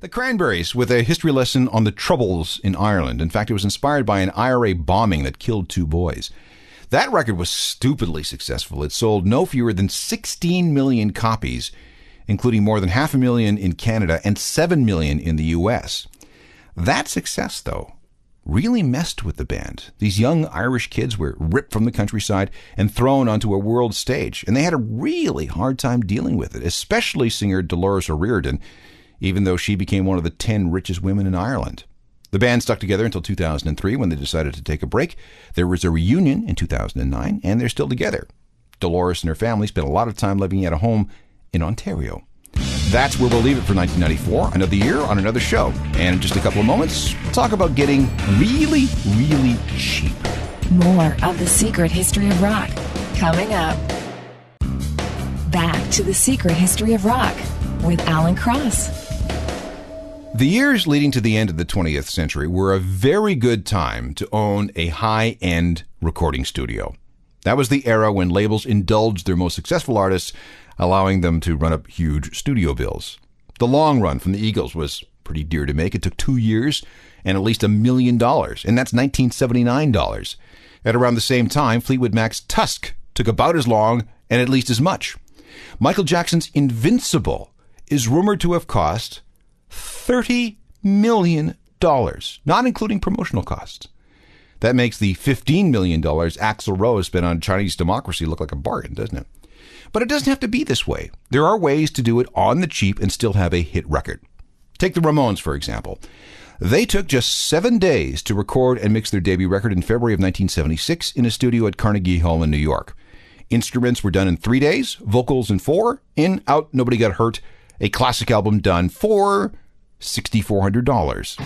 The Cranberries with a history lesson on the Troubles in Ireland. In fact, it was inspired by an IRA bombing that killed 2 boys. That record was stupidly successful. It sold no fewer than 16 million copies, including more than 500,000 in Canada and 7 million in the US. That success, though, really messed with the band. These young Irish kids were ripped from the countryside and thrown onto a world stage, and they had a really hard time dealing with it, especially singer Dolores O'Riordan, even though she became one of the 10 richest women in Ireland. The band stuck together until 2003 when they decided to take a break. There was a reunion in 2009, and they're still together. Dolores and her family spent a lot of time living at a home in Ontario. That's where we'll leave it for 1994, another year on another show. And in just a couple of moments, we'll talk about getting really, really cheap. More of The Secret History of Rock coming up. Back to The Secret History of Rock with Alan Cross. The years leading to the end of the 20th century were a very good time to own a high-end recording studio. That was the era when labels indulged their most successful artists, allowing them to run up huge studio bills. The Long Run from the Eagles was pretty dear to make. It took 2 years and at least $1 million, and that's $1979. At around the same time, Fleetwood Mac's Tusk took about as long and at least as much. Michael Jackson's Invincible is rumored to have cost $30 million, not including promotional costs. That makes the $15 million Axl Rose spent on Chinese Democracy look like a bargain, doesn't it? But it doesn't have to be this way. There are ways to do it on the cheap and still have a hit record. Take the Ramones, for example. They took just 7 days to record and mix their debut record in February of 1976 in a studio at Carnegie Hall in New York. Instruments were done in 3 days, vocals in 4, in, out, nobody got hurt. A classic album done for $6,400.